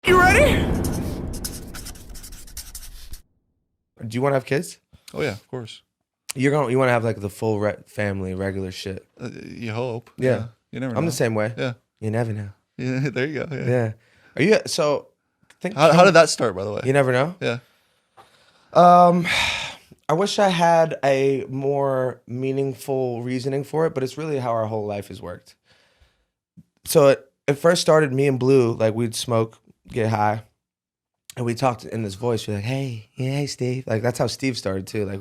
You ready? Do you want to have kids? Oh yeah, of course. You want to have like the full family, regular shit. You hope. Yeah. You never know. I'm the same way. Yeah. You never know. Yeah. There you go. Yeah. Yeah. Are you so? How did that start, by the way? You never know. Yeah. I wish I had a more meaningful reasoning for it, but it's really how our whole life has worked. So it first started me and Blue, like we'd smoke, get high, and we talked in this voice. We're like, hey, yeah, hey, Steve. Like that's how Steve started too. Like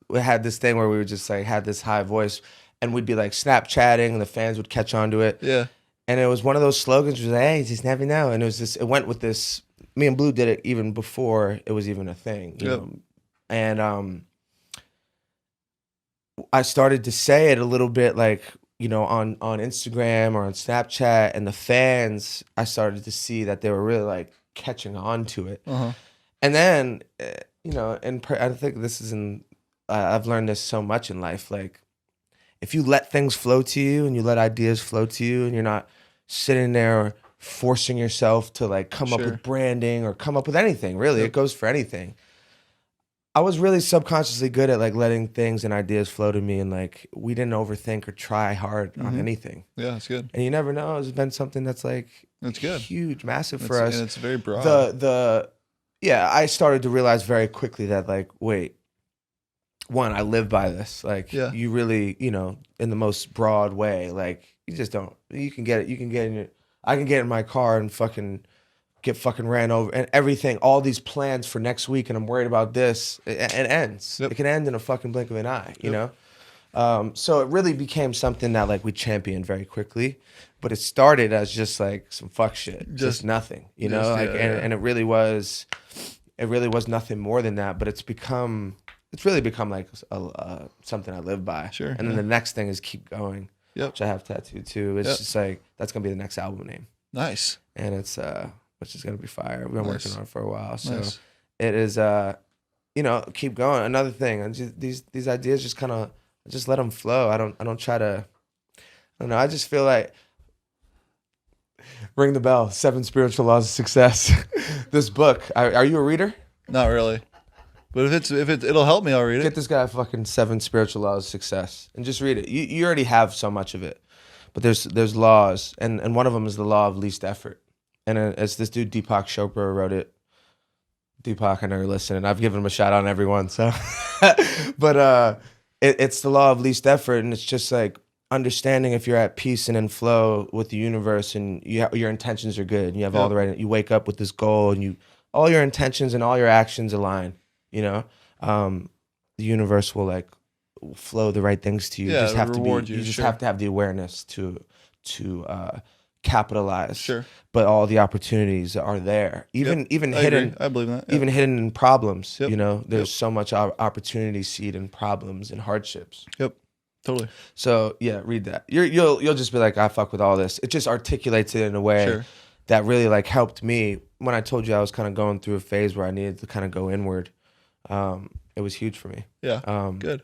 we had this thing where we were just like had this high voice, and we'd be like Snapchatting, and the fans would catch on to it. Yeah. And it was one of those slogans. Was like, hey, you just never know. And it was this. It went with this. Me and Blue did it even before it was even a thing. You know? And I started to say it a little bit like, you know, on Instagram or on Snapchat, and the fans, I started to see that they were really like catching on to it. Uh-huh. And then, you know, and I think this is I've learned this so much in life. Like, if you let things flow to you and you let ideas flow to you, and you're not sitting there forcing yourself to like come up with branding or come up with anything, really, it goes for anything. I was really subconsciously good at like letting things and ideas flow to me, and like we didn't overthink or try hard on anything. Yeah, that's good. And you never know, it's been something that's like good, huge, massive for us. And it's very broad. Yeah, I started to realize very quickly that like, wait, one, I live by this. Like you really, you know, in the most broad way, like you just don't. You can get it. I can get in my car and get ran over, and everything, all these plans for next week, and I'm worried about this. It ends. It can end in a fucking blink of an eye, you know? So it really became something that like we championed very quickly, but it started as just like some fuck shit, just nothing, you know? And it really was nothing more than that, but it's really become like something I live by. Sure. And then the next thing is Keep Going, which I have tattooed too. It's just like, that's gonna be the next album name. Nice. And it's, which is going to be fire. We've been working on it for a while. So it is, you know, keep going. Another thing, and these ideas just kind of, just let them flow. I don't try to, I don't know. I just feel like, ring the bell, 7 Spiritual Laws of Success. This book, are you a reader? Not really. But it'll help me, I'll read it. Get this guy fucking 7 Spiritual Laws of Success and just read it. You already have so much of it, but there's laws, and one of them is the law of least effort. And it's this dude, Deepak Chopra, wrote it. Deepak, I know you're listening. I've given him a shout out on everyone. So, but it's the law of least effort, and it's just like understanding if you're at peace and in flow with the universe, and your intentions are good, and you have all the right. You wake up with this goal, and all your intentions and all your actions align. You know, the universe will flow the right things to you. Yeah, you just have to reward you. You just have to have the awareness to capitalize. Sure. But all the opportunities are there, even hidden. I believe that. Even hidden in problems. You know, there's so much opportunity seed in problems and hardships. Yep, totally. So yeah, read that. You'll just be like, I fuck with all this. It just articulates it in a way that really like helped me when I told you I was kind of going through a phase where I needed to kind of go inward. It was huge for me. Yeah. Good.